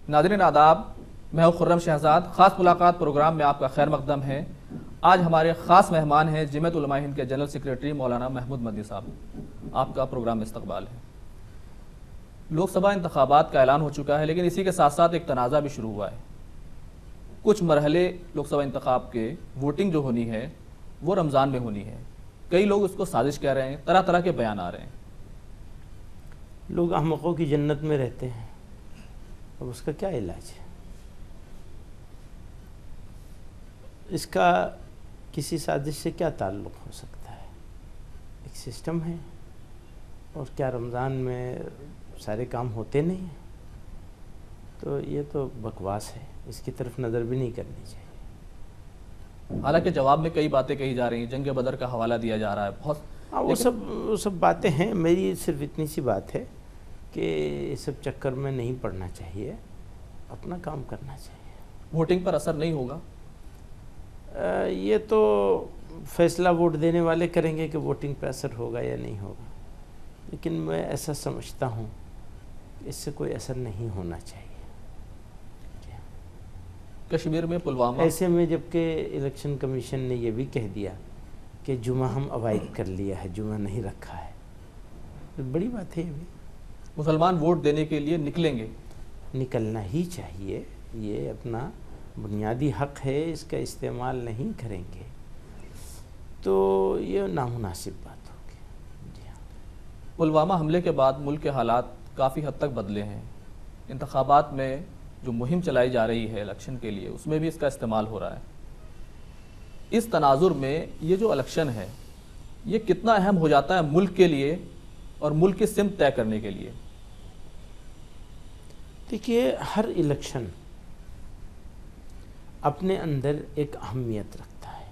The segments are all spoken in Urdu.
ناظرین آداب، میں ہوں خرم شہزاد۔ خاص ملاقات پروگرام میں آپ کا خیر مقدم ہے۔ آج ہمارے خاص مہمان ہیں جمعیت علماء ہند کے جنرل سیکریٹری مولانا محمود مدنی صاحب۔ آپ کا پروگرام میں استقبال ہے۔ لوک سبھا انتخابات کا اعلان ہو چکا ہے، لیکن اسی کے ساتھ ساتھ ایک تنازع بھی شروع ہوا ہے۔ کچھ مرحلے لوک سبھا انتخاب کے ووٹنگ جو ہونی ہے وہ رمضان میں ہونی ہے۔ کئی لوگ اس کو سازش کہہ رہے ہیں، طرح طرح کے بیان آ رہے ہیں۔ لوگ احمقوں کی جنت میں رہتے ہیں، اب اس کا کیا علاج ہے؟ اس کا کسی سازش سے کیا تعلق ہو سکتا ہے؟ ایک سسٹم ہے، اور کیا رمضان میں سارے کام ہوتے نہیں ہیں؟ تو یہ تو بکواس ہے، اس کی طرف نظر بھی نہیں کرنی چاہیے۔ حالانکہ جواب میں کئی باتیں کہی جا رہی ہیں، جنگ بدر کا حوالہ دیا جا رہا ہے بہت۔ وہ سب باتیں ہیں۔ میری صرف اتنی سی بات ہے کہ اس سب چکر میں نہیں پڑنا چاہیے، اپنا کام کرنا چاہیے۔ ووٹنگ پر اثر نہیں ہوگا؟ یہ تو فیصلہ ووٹ دینے والے کریں گے کہ ووٹنگ پہ اثر ہوگا یا نہیں ہوگا، لیکن میں ایسا سمجھتا ہوں کہ اس سے کوئی اثر نہیں ہونا چاہیے۔ کشمیر میں پلوامہ ایسے میں جبکہ الیکشن کمیشن نے یہ بھی کہہ دیا کہ جمعہ ہم اوائڈ کر لیا ہے، جمعہ نہیں رکھا ہے، بڑی بات ہے۔ یہ بھی مسلمان ووٹ دینے کے لیے نکلیں گے، نکلنا ہی چاہیے، یہ اپنا بنیادی حق ہے، اس کا استعمال نہیں کریں گے تو یہ نامناسب بات ہوگی۔ جی ہاں، پلوامہ حملے کے بعد ملک کے حالات کافی حد تک بدلے ہیں۔ انتخابات میں جو مہم چلائی جا رہی ہے الیکشن کے لیے، اس میں بھی اس کا استعمال ہو رہا ہے۔ اس تناظر میں یہ جو الیکشن ہے یہ کتنا اہم ہو جاتا ہے ملک کے لیے اور ملک کی سمت طے کرنے کے لیے؟ دیکھیے، ہر الیکشن اپنے اندر ایک اہمیت رکھتا ہے۔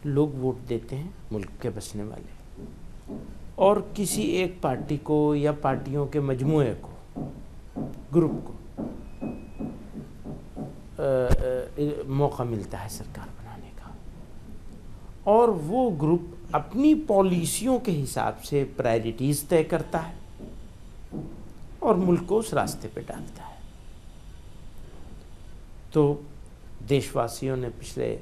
لوگ ووٹ دیتے ہیں، ملک کے بسنے والے، اور کسی ایک پارٹی کو یا پارٹیوں کے مجموعے کو، گروپ کو موقع ملتا ہے سرکار بنانے کا، اور وہ گروپ اپنی پالیسیوں کے حساب سے پرائرٹیز طے کرتا ہے اور ملک کو اس راستے پہ ڈالتا ہے۔ تو دیش واسیوں نے پچھلے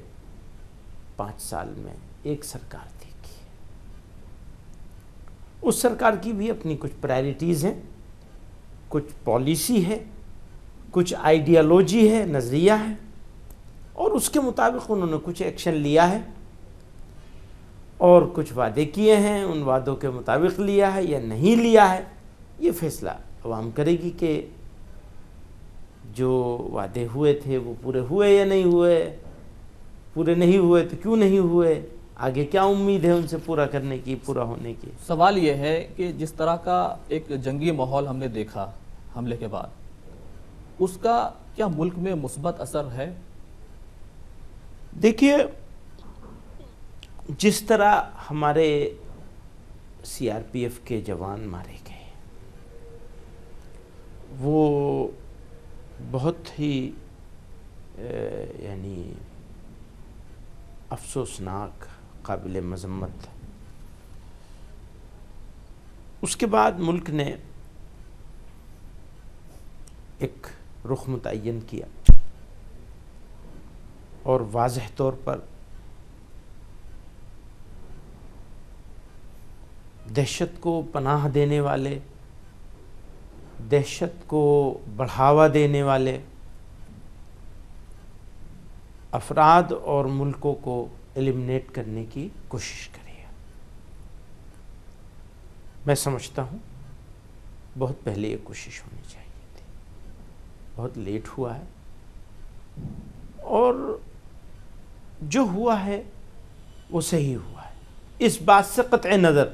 5 سال میں ایک سرکار دیکھی، اس سرکار کی بھی اپنی کچھ پرائرٹیز ہیں، کچھ پالیسی ہے، کچھ آئیڈیالوجی ہے، نظریہ ہے، اور اس کے مطابق انہوں نے کچھ ایکشن لیا ہے اور کچھ وعدے کیے ہیں، ان وعدوں کے مطابق لیا ہے یا نہیں لیا ہے، یہ فیصلہ عوام کرے گی کہ جو وعدے ہوئے تھے وہ پورے ہوئے یا نہیں ہوئے، پورے نہیں ہوئے تو کیوں نہیں ہوئے، آگے کیا امید ہے ان سے پورا کرنے کی، پورا ہونے کی۔ سوال یہ ہے کہ جس طرح کا ایک جنگی ماحول ہم نے دیکھا حملے کے بعد، اس کا کیا ملک میں مثبت اثر ہے؟ دیکھیے، جس طرح ہمارے سی آر پی ایف کے جوان مارے گئے، وہ بہت ہی یعنی افسوسناک، قابل مذمت۔ اس کے بعد ملک نے ایک رخ متعین کیا اور واضح طور پر دہشت کو پناہ دینے والے، دہشت کو بڑھاوا دینے والے افراد اور ملکوں کو ایلیمنیٹ کرنے کی کوشش کری ہے۔ میں سمجھتا ہوں بہت پہلے یہ کوشش ہونی چاہیے تھی، بہت لیٹ ہوا ہے، اور جو ہوا ہے وہ صحیح ہوا ہے۔ اس بات سے قطع نظر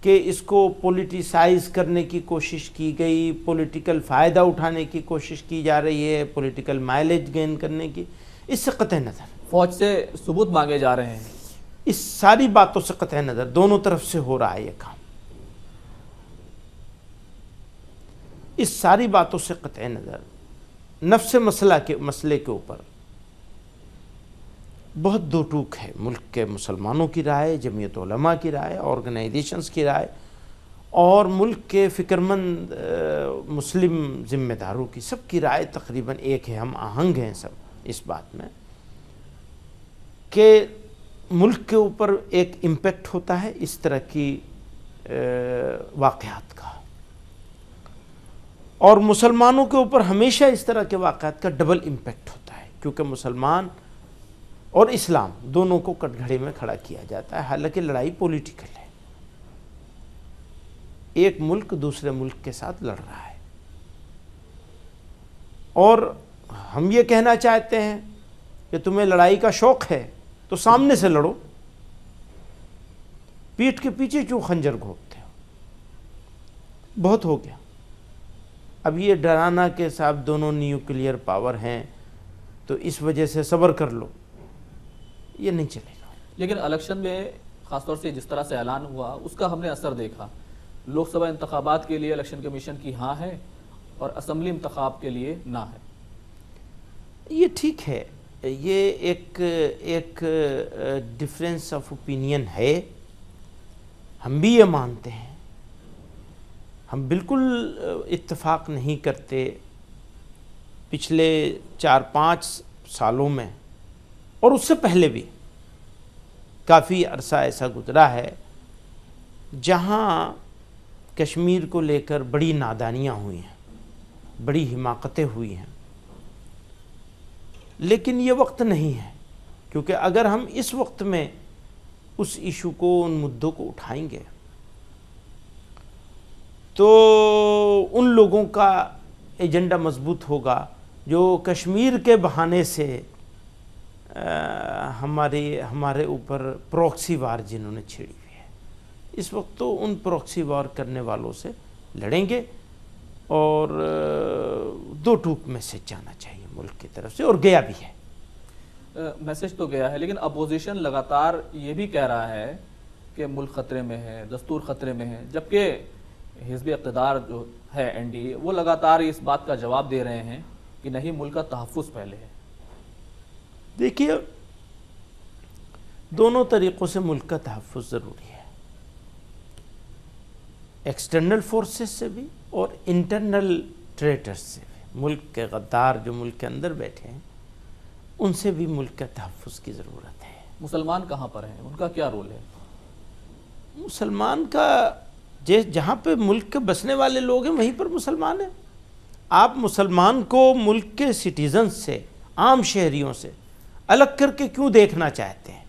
کہ اس کو پولیٹیسائز کرنے کی کوشش کی گئی، پولیٹیکل فائدہ اٹھانے کی کوشش کی جا رہی ہے، پولیٹیکل مائلیج گین کرنے کی، اس سے قطع نظر، فوج سے ثبوت مانگے جا رہے ہیں، اس ساری باتوں سے قطع نظر دونوں طرف سے ہو رہا ہے یہ کام، اس ساری باتوں سے قطع نظر نفس مسئلے کے اوپر بہت دو ٹوک ہے۔ ملک کے مسلمانوں کی رائے، جمعیت علماء کی رائے، آرگنائزیشنز کی رائے، اور ملک کے فکرمند مسلم ذمہ داروں کی سب کی رائے تقریباً ایک ہے، ہم آہنگ ہیں سب اس بات میں کہ ملک کے اوپر ایک امپیکٹ ہوتا ہے اس طرح کی واقعات کا، اور مسلمانوں کے اوپر ہمیشہ اس طرح کے واقعات کا ڈبل امپیکٹ ہوتا ہے، کیونکہ مسلمان اور اسلام دونوں کو کٹ گھڑے میں کھڑا کیا جاتا ہے، حالانکہ لڑائی پولیٹیکل ہے، ایک ملک دوسرے ملک کے ساتھ لڑ رہا ہے، اور ہم یہ کہنا چاہتے ہیں کہ تمہیں لڑائی کا شوق ہے تو سامنے سے لڑو، پیٹھ کے پیچھے کیوں خنجر گھونپتے ہو؟ بہت ہو گیا۔ اب یہ ڈرانا کہ صاحب دونوں نیوکلیئر پاور ہیں تو اس وجہ سے صبر کر لو، یہ نہیں چلے گا۔ لیکن الیکشن میں خاص طور سے جس طرح سے اعلان ہوا اس کا ہم نے اثر دیکھا، لوک سبھا انتخابات کے لیے الیکشن کمیشن کی ہاں ہے اور اسمبلی انتخاب کے لیے نہ ہے۔ یہ ٹھیک ہے، یہ ایک ڈفرینس آف اوپینین ہے، ہم بھی یہ مانتے ہیں، ہم بالکل اتفاق نہیں کرتے۔ پچھلے 4-5 سالوں میں اور اس سے پہلے بھی کافی عرصہ ایسا گزرا ہے جہاں کشمیر کو لے کر بڑی نادانیاں ہوئی ہیں، بڑی حماقتیں ہوئی ہیں، لیکن یہ وقت نہیں ہے، کیونکہ اگر ہم اس وقت میں اس ایشو کو، ان مدعوں کو اٹھائیں گے تو ان لوگوں کا ایجنڈا مضبوط ہوگا جو کشمیر کے بہانے سے ہمارے اوپر پروکسی وار جنہوں نے چھیڑی ہوئی ہے۔ اس وقت تو ان پروکسی وار کرنے والوں سے لڑیں گے، اور دو ٹوک میسج جانا چاہیے ملک کی طرف سے، اور گیا بھی ہے۔ میسج تو گیا ہے، لیکن اپوزیشن لگاتار یہ بھی کہہ رہا ہے کہ ملک خطرے میں ہے، دستور خطرے میں ہے، جبکہ حزب اقتدار جو ہے این ڈی اے وہ لگاتار اس بات کا جواب دے رہے ہیں کہ نہیں، ملک کا تحفظ پہلے ہے۔ دیکھیے، دونوں طریقوں سے ملک کا تحفظ ضروری ہے، ایکسٹرنل فورسز سے بھی اور انٹرنل ٹریٹرز سے بھی۔ ملک کے غدار جو ملک کے اندر بیٹھے ہیں ان سے بھی ملک کا تحفظ کی ضرورت ہے۔ مسلمان کہاں پر ہیں، ان کا کیا رول ہے؟ مسلمان کا جہاں پہ ملک کے بسنے والے لوگ ہیں وہیں پر مسلمان ہیں۔ آپ مسلمان کو ملک کے سٹیزن سے، عام شہریوں سے الگ کر کے کیوں دیکھنا چاہتے ہیں؟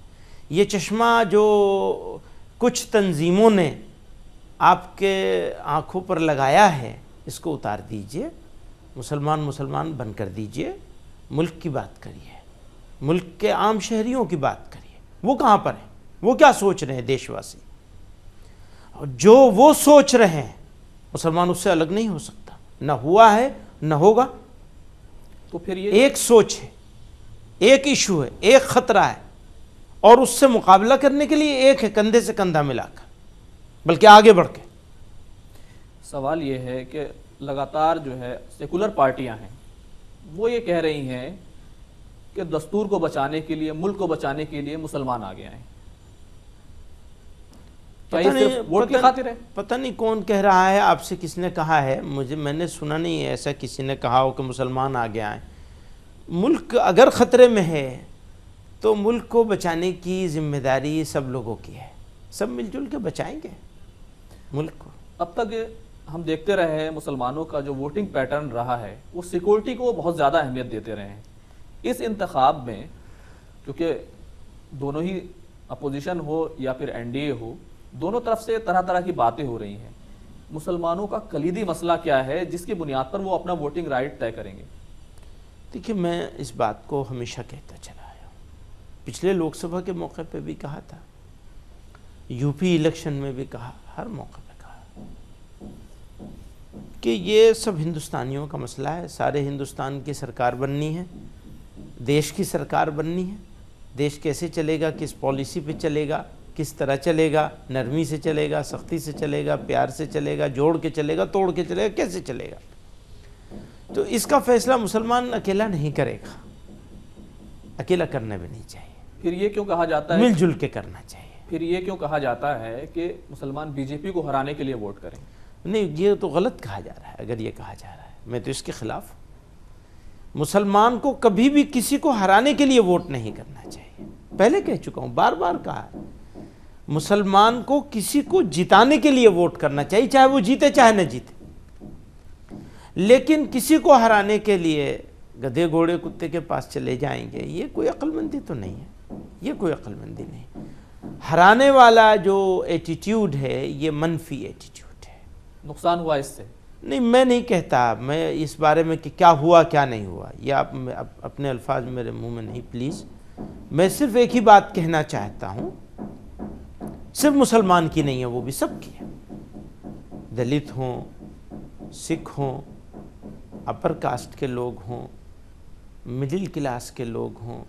یہ چشمہ جو کچھ تنظیموں نے آپ کے آنکھوں پر لگایا ہے اس کو اتار دیجئے، مسلمان بن کر دیجئے، ملک کی بات کریے، ملک کے عام شہریوں کی بات کریے۔ وہ کہاں پر ہیں؟ وہ کیا سوچ رہے ہیں دیش واسی؟ جو وہ سوچ رہے ہیں مسلمان اس سے الگ نہیں ہو سکتا، نہ ہوا ہے نہ ہوگا۔ تو پھر یہ ایک سوچ ہے، ایک ایشو ہے، ایک خطرہ ہے، اور اس سے مقابلہ کرنے کے لیے ایک ہے کندھے سے کندھا ملا کر، بلکہ آگے بڑھ کے۔ سوال یہ ہے کہ لگاتار جو ہے سیکولر پارٹیاں ہیں وہ یہ کہہ رہی ہیں کہ دستور کو بچانے کے لیے، ملک کو بچانے کے لیے مسلمان آگے آئیں۔ پتہ نہیں کون کہہ رہا ہے، آپ سے کس نے کہا ہے؟ میں نے سنا نہیں ہے ایسا کسی نے کہا ہو کہ مسلمان آگے آئیں۔ ملک اگر خطرے میں ہے تو ملک کو بچانے کی ذمہ داری سب لوگوں کی ہے، سب مل جل کے بچائیں گے ملک کو۔ اب تک ہم دیکھتے رہے ہیں مسلمانوں کا جو ووٹنگ پیٹرن رہا ہے وہ سیکورٹی کو بہت زیادہ اہمیت دیتے رہے ہیں۔ اس انتخاب میں کیونکہ دونوں ہی اپوزیشن ہو یا پھر این ڈی اے ہو، دونوں طرف سے طرح طرح کی باتیں ہو رہی ہیں، مسلمانوں کا کلیدی مسئلہ کیا ہے جس کی بنیاد پر وہ اپنا ووٹنگ رائٹ طے کریں گے؟ دیکھیے، میں اس بات کو ہمیشہ کہتا چلا آیا ہوں، پچھلے لوک سبھا کے موقع پہ بھی کہا تھا، یو پی الیکشن میں بھی کہا، ہر موقع پہ کہا کہ یہ سب ہندوستانیوں کا مسئلہ ہے، سارے ہندوستان کی سرکار بننی ہے، دیش کی سرکار بننی ہے، دیش کیسے چلے گا، کس پالیسی پہ چلے گا، کس طرح چلے گا، نرمی سے چلے گا، سختی سے چلے گا، پیار سے چلے گا، جوڑ کے چلے گا، توڑ کے چلے گا، کیسے چلے گا؟ تو اس کا فیصلہ مسلمان اکیلا نہیں کرے گا، اکیلا کرنا بھی نہیں چاہیے، پھر یہ کیوں کہا جاتا ہے مل جل کے کرنا چاہیے۔ پھر یہ کیوں کہا جاتا ہے کہ مسلمان بی جے پی کو ہرانے کے لیے ووٹ کریں؟ نہیں، یہ تو غلط کہا جا رہا ہے. اگر یہ کہا جا رہا ہے میں تو اس کے خلاف ہوں. مسلمان کو کبھی بھی کسی کو ہرانے کے لیے ووٹ نہیں کرنا چاہیے. پہلے کہہ چکا ہوں، بار بار کہا ہے، مسلمان کو کسی کو جتانے کے لیے ووٹ کرنا چاہیے، چاہے وہ جیتے چاہے نہ جیتے. لیکن کسی کو ہرانے کے لیے گدھے گھوڑے کتے کے پاس چلے جائیں گے، یہ کوئی عقل مندی تو نہیں ہے. یہ کوئی عقل مندی نہیں. ہرانے والا جو ایٹیٹیوڈ ہے یہ منفی ایٹیٹیوڈ ہے. نقصان ہوا اس سے؟ نہیں، میں نہیں کہتا میں اس بارے میں کہ کیا ہوا کیا نہیں ہوا، یہ آپ اپنے الفاظ میرے منہ میں نہیں پلیز. میں صرف ایک ہی بات کہنا چاہتا ہوں، صرف مسلمان کی نہیں ہے، وہ بھی سب کی ہے. دلت ہوں، سکھ ہوں، اپر کاسٹ کے لوگ ہوں، مڈل کلاس کے لوگ ہوں،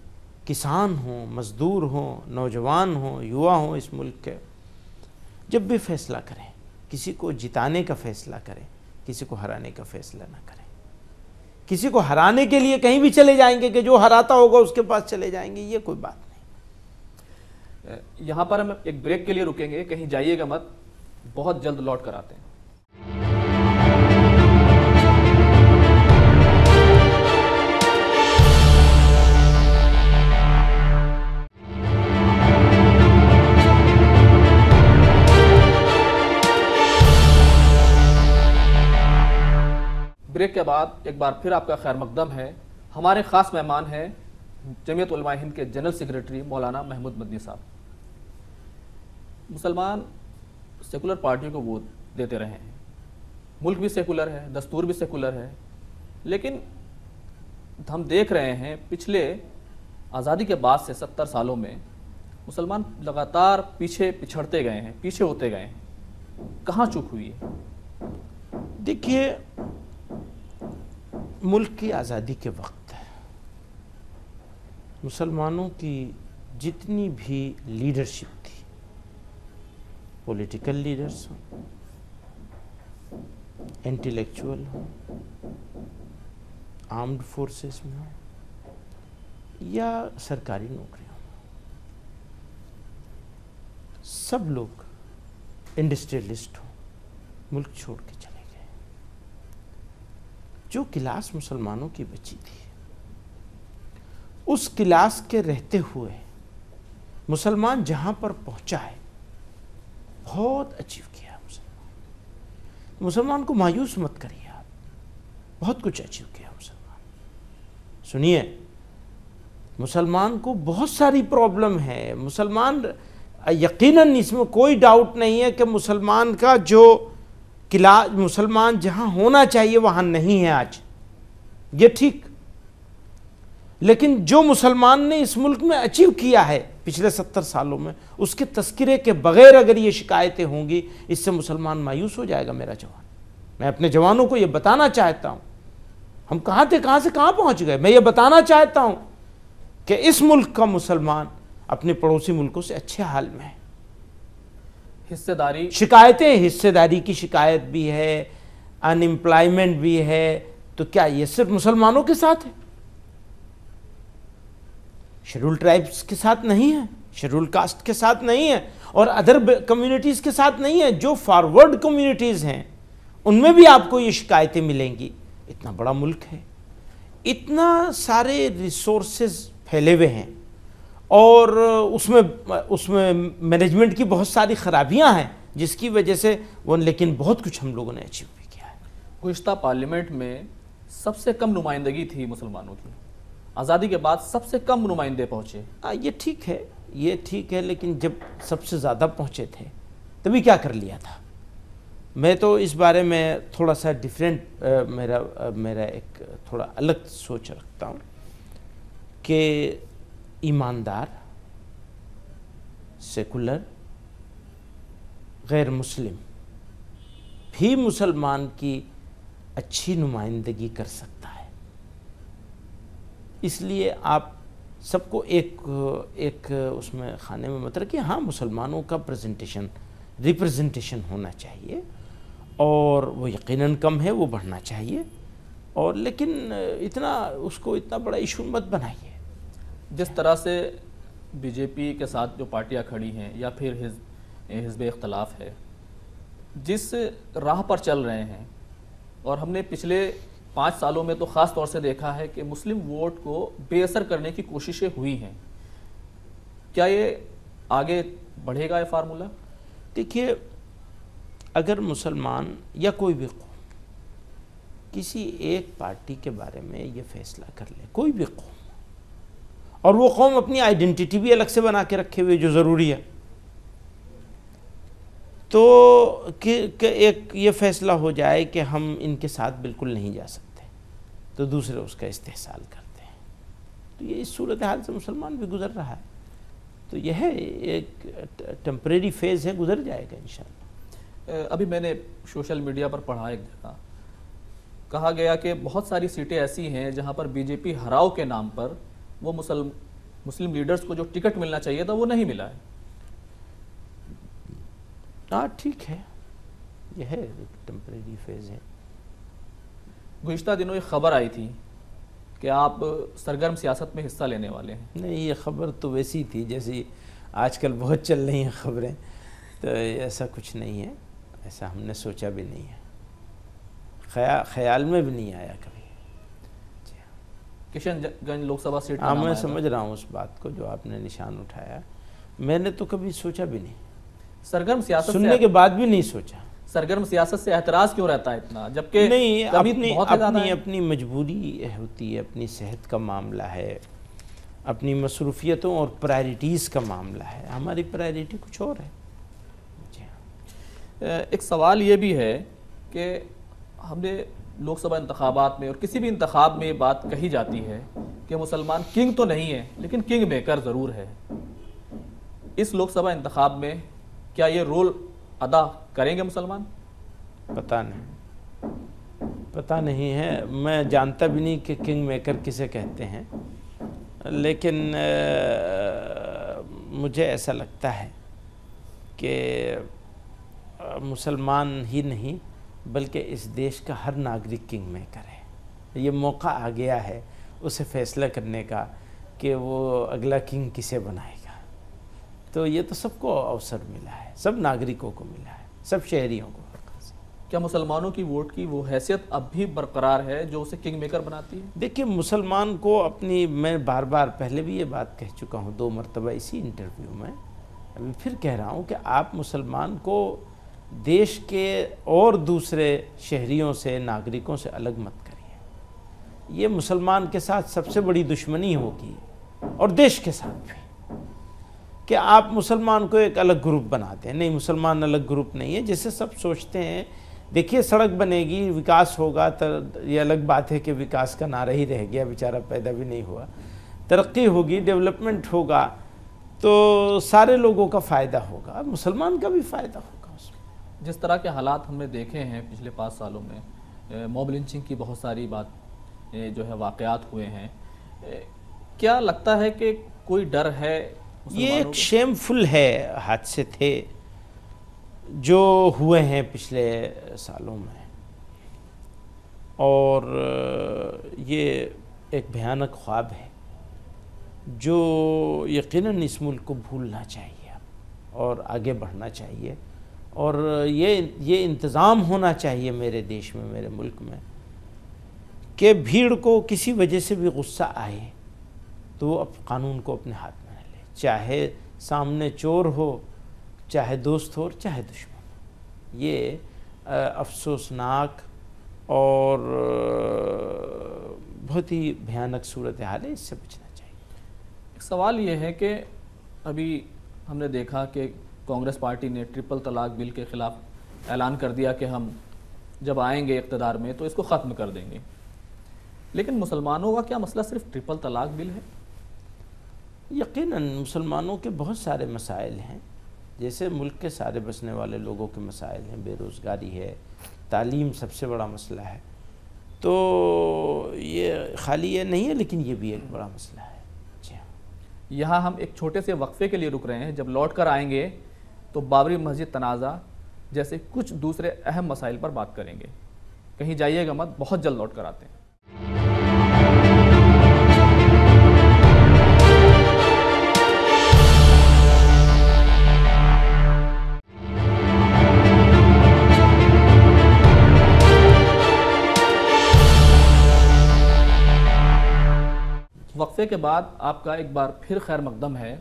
کسان ہوں، مزدور ہوں، نوجوان ہوں، یوا ہوں اس ملک کے، جب بھی فیصلہ کریں کسی کو جتانے کا فیصلہ کریں، کسی کو ہرانے کا فیصلہ نہ کریں. کسی کو ہرانے کے لیے کہیں بھی چلے جائیں گے کہ جو ہراتا ہوگا اس کے پاس چلے جائیں گے، یہ کوئی بات نہیں. یہاں پر ہم ایک بریک کے لیے رکیں گے، کہیں جائیے گا مت، بہت جلد لوٹ کر آتے ہیں. بریک کے بعد ایک بار پھر آپ کا خیر مقدم ہے. ہمارے خاص مہمان ہیں جمعیت علماء ہند کے جنرل سیکریٹری مولانا محمود مدنی صاحب. مسلمان سیکولر پارٹیوں کو ووٹ دیتے رہے ہیں، ملک بھی سیکولر ہے، دستور بھی سیکولر ہے، لیکن ہم دیکھ رہے ہیں پچھلے آزادی کے بعد سے 70 سالوں میں مسلمان لگاتار پچھڑتے گئے ہیں، پیچھے ہوتے گئے ہیں. کہاں چوک ہوئی ہے؟ دیکھیے، ملک کی آزادی کے وقت مسلمانوں کی جتنی بھی لیڈرشپ تھی، پولیٹیکل لیڈرز ہوں، انٹلیکچوئل ہوں، آرمڈ فورسز میں ہوں یا سرکاری نوکریوں میں، سب لوگ انڈسٹریلسٹ ہوں، ملک چھوڑ کے چلے گئے. جو کلاس مسلمانوں کی بچی تھی، اس کلاس کے رہتے ہوئے مسلمان جہاں پر پہنچا ہے بہت اچیو کیا. مسلمان کو مایوس مت کریے، آپ بہت کچھ اچیو کیا مسلمان. سنیے، مسلمان کو بہت ساری پرابلم ہے. یقیناً اس میں کوئی ڈاؤٹ نہیں ہے کہ مسلمان کا جو مسلمان جہاں ہونا چاہیے وہاں نہیں ہے آج، یہ ٹھیک. لیکن جو مسلمان نے اس ملک میں اچیو کیا ہے پچھلے 70 سالوں میں، اس کے تذکرے کے بغیر اگر یہ شکایتیں ہوں گی، اس سے مسلمان مایوس ہو جائے گا. میرا جوان، میں اپنے جوانوں کو یہ بتانا چاہتا ہوں، ہم کہاں تھے، کہاں سے کہاں پہنچ گئے. میں یہ بتانا چاہتا ہوں کہ اس ملک کا مسلمان اپنے پڑوسی ملکوں سے اچھے حال میں ہے. حصہ داری، شکایتیں، حصہ داری کی شکایت بھی ہے، ان امپلائمنٹ بھی ہے، تو کیا یہ صرف مسلمانوں کے ساتھ ہے؟ شیڈول ٹرائبز کے ساتھ نہیں ہے، شیڈول کاسٹ کے ساتھ نہیں ہے، اور ادر کمیونٹیز کے ساتھ نہیں ہے. جو فارورڈ کمیونٹیز ہیں ان میں بھی آپ کو یہ شکایتیں ملیں گی. اتنا بڑا ملک ہے، اتنا سارے ریسورسز پھیلے ہوئے ہیں، اور اس میں مینجمنٹ کی بہت ساری خرابیاں ہیں جس کی وجہ سے لیکن بہت کچھ ہم لوگوں نے اچیو بھی کیا ہے. گزشتہ پارلیمنٹ میں سب سے کم نمائندگی تھی مسلمانوں کی، آزادی کے بعد سب سے کم نمائندے پہنچے. یہ ٹھیک ہے، لیکن جب سب سے زیادہ پہنچے تھے تبھی کیا کر لیا تھا. میں تو اس بارے میں تھوڑا سا ڈیفرنٹ، میرا ایک تھوڑا الگ سوچ رکھتا ہوں کہ ایماندار، سیکولر، غیر مسلم بھی مسلمان کی اچھی نمائندگی کر سکتا ہے. اس لیے آپ سب کو ایک اس میں خانے میں مت رکھیے. ہاں، مسلمانوں کا ریپرزنٹیشن ہونا چاہیے، اور وہ یقیناً کم ہے، وہ بڑھنا چاہیے، اور لیکن اس کو اتنا بڑا ایشو مت بنائیے. جس طرح سے بی جے پی کے ساتھ جو پارٹیاں کھڑی ہیں یا پھر حزب اختلاف ہے، جس راہ پر چل رہے ہیں، اور ہم نے پچھلے 5 سالوں میں تو خاص طور سے دیکھا ہے کہ مسلم ووٹ کو بے اثر کرنے کی کوششیں ہوئی ہیں، کیا یہ آگے بڑھے گا یہ فارمولہ؟ دیکھیے، اگر مسلمان یا کوئی بھی قوم کسی ایک پارٹی کے بارے میں یہ فیصلہ کر لے، کوئی بھی قوم، اور وہ قوم اپنی آئیڈینٹی بھی الگ سے بنا کے رکھے ہوئے جو ضروری ہے، تو کہ ایک یہ فیصلہ ہو جائے کہ ہم ان کے ساتھ بالکل نہیں جا سکتے، تو دوسرے اس کا استحصال کرتے ہیں، تو یہ اس صورتحال سے مسلمان بھی گزر رہا ہے، تو یہ ہے ایک ٹیمپریری فیز ہے، گزر جائے گا انشاءاللہ۔ ابھی میں نے سوشل میڈیا پر پڑھا ایک جگہ، کہا گیا کہ بہت ساری سیٹیں ایسی ہیں جہاں پر بی جے پی ہراؤ کے نام پر وہ مسلم لیڈرز کو جو ٹکٹ ملنا چاہیے تھا وہ نہیں ملا ہے۔ ہاں ٹھیک ہے، یہ ہے ٹیمپریری فیز ہے۔ گزشتہ دنوں ایک خبر آئی تھی کہ آپ سرگرم سیاست میں حصہ لینے والے ہیں۔ نہیں، یہ خبر تو ویسی تھی جیسی آج کل بہت چل رہی ہیں خبریں، تو ایسا کچھ نہیں ہے، ایسا ہم نے سوچا بھی نہیں ہے، خیال میں بھی نہیں آیا کبھی۔ کشن گنج لوک سبھا سیٹ ہاں، میں سمجھ رہا ہوں اس بات کو جو آپ نے نشان اٹھایا، میں نے تو کبھی سوچا بھی نہیں، سرگرم سیاست سننے کے بعد بھی نہیں سوچا۔ سرگرم سیاست سے اعتراض کیوں رہتا ہے اتنا، جبکہ نہیں، اپنی مجبوری ہوتی ہے، اپنی صحت کا معاملہ ہے، اپنی مصروفیتوں اور پرائرٹیز کا معاملہ ہے، ہماری پرائرٹی کچھ اور ہے۔ جی ہاں، ایک سوال یہ بھی ہے کہ ہم نے لوک سبھا انتخابات میں اور کسی بھی انتخاب میں یہ بات کہی جاتی ہے کہ مسلمان کنگ تو نہیں ہے لیکن کنگ میکر ضرور ہے۔ اس لوک سبھا انتخاب میں کیا یہ رول ادا کریں گے مسلمان؟ پتہ نہیں ہے، میں جانتا بھی نہیں کہ کنگ میکر کسے کہتے ہیں، لیکن مجھے ایسا لگتا ہے کہ مسلمان ہی نہیں بلکہ اس دیش کا ہر ناگرک کنگ میکر ہے۔ یہ موقع آ گیا ہے اسے فیصلہ کرنے کا کہ وہ اگلا کنگ کسے بنائے گا، تو یہ تو سب کو اوسر ملا ہے، سب ناگرکوں کو ملا ہے، سب شہریوں کو۔ کیا مسلمانوں کی ووٹ کی وہ حیثیت اب بھی برقرار ہے جو اسے کنگ میکر بناتی ہے؟ دیکھیں، مسلمان کو اپنی، میں بار بار پہلے بھی یہ بات کہہ چکا ہوں 2 مرتبہ اسی انٹرویو میں، ابھی پھر کہہ رہا ہوں کہ آپ مسلمان کو دیش کے اور دوسرے شہریوں سے، ناگرکوں سے الگ مت کریے، یہ مسلمان کے ساتھ سب سے بڑی دشمنی ہوگی، اور دیش کے ساتھ بھی، کہ آپ مسلمان کو ایک الگ گروپ بناتے ہیں۔ نہیں، مسلمان الگ گروپ نہیں ہے، جیسے سب سوچتے ہیں۔ دیکھیے، سڑک بنے گی، وکاس ہوگا، یہ الگ بات ہے کہ وکاس کا نعرہ ہی رہ گیا، بیچارہ پیدا بھی نہیں ہوا۔ ترقی ہوگی، ڈیولپمنٹ ہوگا، تو سارے لوگوں کا فائدہ ہوگا، مسلمان کا بھی فائدہ ہوگا اس میں۔ جس طرح کے حالات ہم نے دیکھے ہیں پچھلے 5 سالوں میں، موب لنچنگ کی بہت ساری جو ہے واقعات ہوئے ہیں، کیا لگتا ہے کہ کوئی ڈر ہے؟ یہ ایک شیم فل ہے، حادثے تھے جو ہوئے ہیں پچھلے سالوں میں، اور یہ ایک بھیانک خواب ہے جو یقیناً اس ملک کو بھولنا چاہیے اور آگے بڑھنا چاہیے، اور یہ انتظام ہونا چاہیے میرے دیش میں، میرے ملک میں، کہ بھیڑ کو کسی وجہ سے بھی غصہ آئے تو وہ قانون کو اپنے ہاتھ میں نہ لے، چاہے سامنے چور ہو، چاہے دوست ہو اور چاہے دشمن۔ یہ افسوسناک اور بہت ہی بھیانک صورتحال ہے، اس سے بچنا چاہیے۔ ایک سوال یہ ہے کہ ابھی ہم نے دیکھا کہ کانگریس پارٹی نے ٹرپل طلاق بل کے خلاف اعلان کر دیا کہ ہم جب آئیں گے اقتدار میں تو اس کو ختم کر دیں گے، لیکن مسلمانوں کا کیا مسئلہ صرف ٹرپل طلاق بل ہے؟ یقیناً مسلمانوں کے بہت سارے مسائل ہیں، جیسے ملک کے سارے بسنے والے لوگوں کے مسائل ہیں، بے روزگاری ہے، تعلیم سب سے بڑا مسئلہ ہے، تو یہ خالی یہ نہیں ہے، لیکن یہ بھی ایک بڑا مسئلہ ہے۔ جی ہاں، یہاں ہم ایک چھوٹے سے وقفے کے لیے رک رہے ہیں، جب لوٹ کر آئیں گے تو بابری مسجد تنازع جیسے کچھ دوسرے اہم مسائل پر بات کریں گے۔ کہیں جائیے گا مت، بہت جلد لوٹ کر آتے ہیں۔ وقفے کے بعد آپ کا ایک بار پھر خیر مقدم ہے.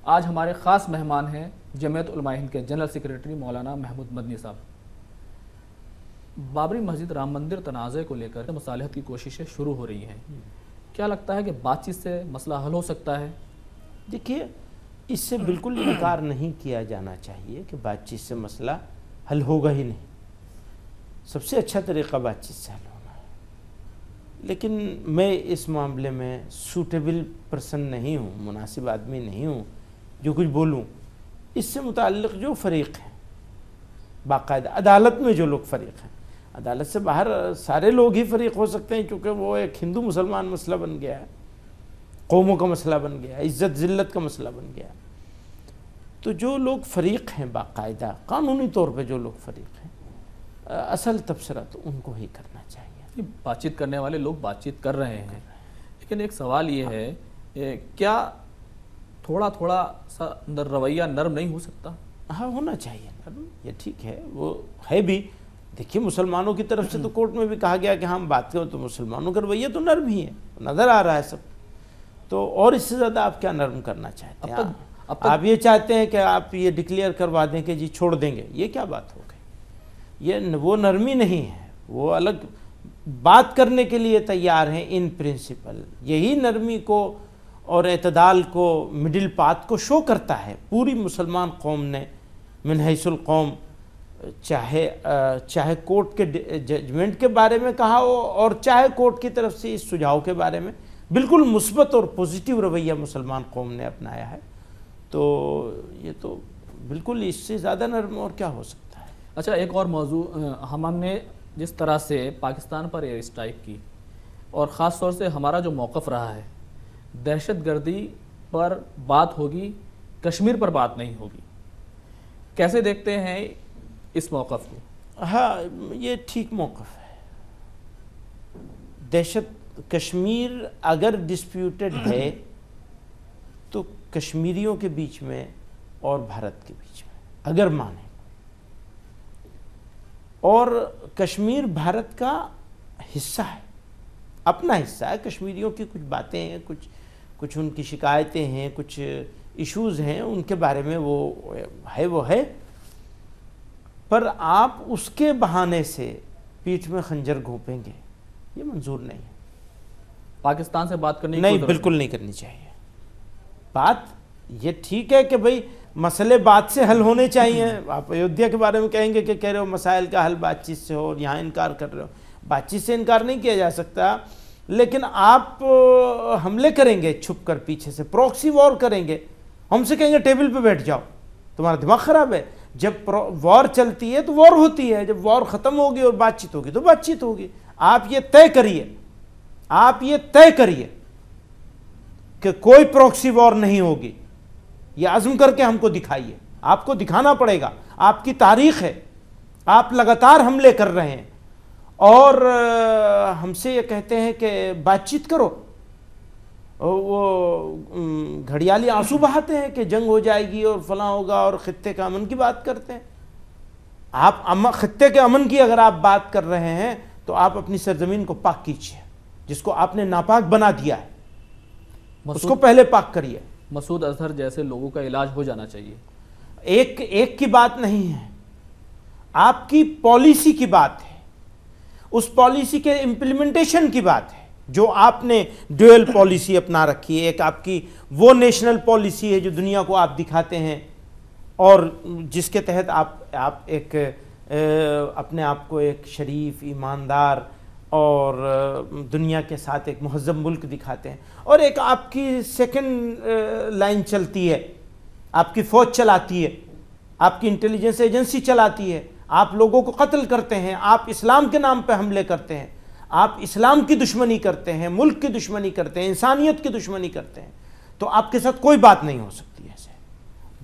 آج ہمارے خاص مہمان ہیں جمعیت علماء ہند کے جنرل سیکریٹری مولانا محمود مدنی صاحب. بابری مسجد رام مندر تنازع کو لے کر مصالحت کی کوششیں شروع ہو رہی ہیں. کیا لگتا ہے کہ بات چیت سے مسئلہ حل ہو سکتا ہے؟ دیکھیے، اس سے بالکل انکار نہیں کیا جانا چاہیے کہ بات چیت سے مسئلہ حل ہوگا ہی نہیں. سب سے اچھا طریقہ بات چیت سے حل ہونا ہے. لیکن میں اس معاملے میں سوٹیبل پرسن نہیں ہوں، مناسب آدمی نہیں ہوں جو کچھ بولوں. اس سے متعلق جو فریق ہیں، باقاعدہ عدالت میں جو لوگ فریق ہیں، عدالت سے باہر سارے لوگ ہی فریق ہو سکتے ہیں، چونکہ وہ ایک ہندو مسلمان مسئلہ بن گیا ہے، قوموں کا مسئلہ بن گیا ہے، عزت ذلت کا مسئلہ بن گیا ہے. تو جو لوگ فریق ہیں باقاعدہ قانونی طور پہ جو لوگ فریق ہیں، اصل تبصرہ تو ان کو ہی کرنا چاہیے. بات چیت کرنے والے لوگ بات چیت کر رہے ہیں، لیکن ایک سوال یہ ہے، کیا تھوڑا تھوڑا سا اندر رویہ نرم نہیں ہو سکتا؟ ہاں، ہونا چاہیے نرم، یہ ٹھیک ہے، وہ ہے بھی. دیکھیے، مسلمانوں کی طرف سے تو کورٹ میں بھی کہا گیا کہ ہم بات کریں تو مسلمانوں کا رویہ تو نرم ہی ہے، نظر آ رہا ہے سب. تو اور اس سے زیادہ آپ کیا نرم کرنا چاہتے ہیں؟ آپ یہ چاہتے ہیں کہ آپ یہ ڈکلیئر کروا دیں کہ جی چھوڑ دیں گے، یہ کیا بات ہو گئی؟ یہ وہ نرمی نہیں ہے، وہ الگ بات کرنے کے لیے تیار ہیں ان پرنسپل. یہی نرمی کو اور اعتدال کو، مڈل پاتھ کو شو کرتا ہے. پوری مسلمان قوم نے من حیث القوم، چاہے کورٹ کے ججمنٹ کے بارے میں کہا ہو اور چاہے کورٹ کی طرف سے اس سجھاؤ کے بارے میں، بالکل مثبت اور پوزیٹیو رویہ مسلمان قوم نے اپنایا ہے. تو یہ تو بالکل اس سے زیادہ نرم اور کیا ہو سکتا ہے. اچھا، ایک اور موضوع، ہم نے جس طرح سے پاکستان پر ایئر اسٹرائک کی اور خاص طور سے ہمارا جو موقف رہا ہے، دہشت گردی پر بات ہوگی، کشمیر پر بات نہیں ہوگی. کیسے دیکھتے ہیں اس موقف کو؟ ہاں، یہ ٹھیک موقف ہے. کشمیر اگر ڈسپیوٹڈ ہے تو کشمیریوں کے بیچ میں اور بھارت کے بیچ میں، اگر مانیں، اور کشمیر بھارت کا حصہ ہے، اپنا حصہ ہے. کشمیریوں کی کچھ باتیں ہیں، کچھ ان کی شکایتیں ہیں، کچھ ایشوز ہیں، ان کے بارے میں وہ ہے. پر آپ اس کے بہانے سے پیٹھ میں خنجر گھونپیں گے، یہ منظور نہیں ہے. پاکستان سے بات کرنی نہیں، بالکل نہیں کرنی چاہیے. بات یہ ٹھیک ہے کہ بھئی مسئلے بات سے حل ہونے چاہیے. آپ ایودھیا کے بارے میں کہیں گے کہ کہہ رہے ہو مسائل کا حل بات چیت سے ہو، اور یہاں انکار کر رہے ہو. بات چیت سے انکار نہیں کیا جا سکتا، لیکن آپ حملے کریں گے چھپ کر، پیچھے سے پروکسی وار کریں گے. ہم سے کہیں گے ٹیبل پہ بیٹھ جاؤ، تمہارا دماغ خراب ہے. جب وار چلتی ہے تو وار ہوتی ہے، جب وار ختم ہوگی اور بات چیت ہوگی تو بات چیت ہوگی. آپ یہ طے کریے کہ کوئی پروکسی وار نہیں ہوگی. یہ عزم کر کے ہم کو دکھائیے. آپ کو دکھانا پڑے گا، آپ کی تاریخ ہے، آپ لگاتار حملے کر رہے ہیں اور ہم سے یہ کہتے ہیں کہ بات چیت کرو. وہ گھڑیالی آنسو بہاتے ہیں کہ جنگ ہو جائے گی اور فلاں ہوگا، اور خطے کا امن کی بات کرتے ہیں. آپ خطے کے امن کی اگر آپ بات کر رہے ہیں تو آپ اپنی سرزمین کو پاک کیجیے. جس کو آپ نے ناپاک بنا دیا ہے اس کو پہلے پاک کریے. مسعود اظہر جیسے لوگوں کا علاج ہو جانا چاہیے. ایک کی بات نہیں ہے، آپ کی پالیسی کی بات ہے. اس پالیسی کے امپلیمنٹیشن کی بات ہے. جو آپ نے ڈویل پالیسی اپنا رکھی ہے، ایک آپ کی وہ نیشنل پالیسی ہے جو دنیا کو آپ دکھاتے ہیں، اور جس کے تحت آپ ایک اپنے آپ کو ایک شریف، ایماندار اور دنیا کے ساتھ ایک مہذب ملک دکھاتے ہیں. اور ایک آپ کی سیکنڈ لائن چلتی ہے، آپ کی فوج چلاتی ہے، آپ کی انٹیلیجنس ایجنسی چلاتی ہے، آپ لوگوں کو قتل کرتے ہیں، آپ اسلام کے نام پہ حملے کرتے ہیں، آپ اسلام کی دشمنی کرتے ہیں، ملک کی دشمنی کرتے ہیں، انسانیت کی دشمنی کرتے ہیں. تو آپ کے ساتھ کوئی بات نہیں ہو سکتی ایسے.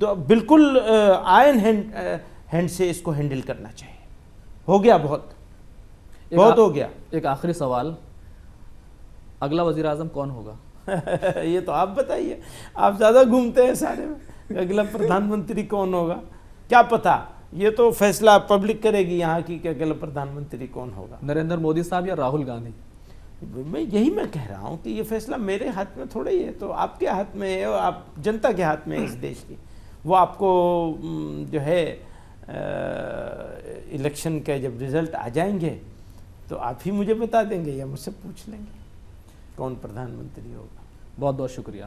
تو بالکل آئرن ہینڈ سے اس کو ہینڈل کرنا چاہیے. ہو گیا، بہت ہو گیا. ایک آخری سوال، اگلا وزیر اعظم کون ہوگا؟ یہ تو آپ بتائیے، آپ زیادہ گھومتے ہیں سارے میں. اگلا پردھان منتری کون ہوگا کیا پتا، یہ تو فیصلہ پبلک کرے گی یہاں کی کہ اگلا پردھان منتری کون ہوگا. نریندر مودی صاحب یا راہل گاندھی؟ میں یہی میں کہہ رہا ہوں کہ یہ فیصلہ میرے ہاتھ میں تھوڑا ہی ہے، تو آپ کے ہاتھ میں ہے، اور آپ جنتا کے ہاتھ میں ہے اس دیش کی. وہ آپ کو جو ہے الیکشن کے جب رزلٹ آ جائیں گے تو آپ ہی مجھے بتا دیں گے یا مجھ سے پوچھ لیں گے کون پردھان منتری ہوگا. بہت بہت شکریہ.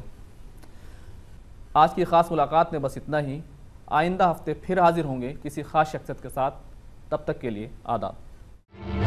آج کی خاص ملاقات میں بس اتنا ہی. آئندہ ہفتے پھر حاضر ہوں گے کسی خاص شخصیت کے ساتھ. تب تک کے لیے آداب.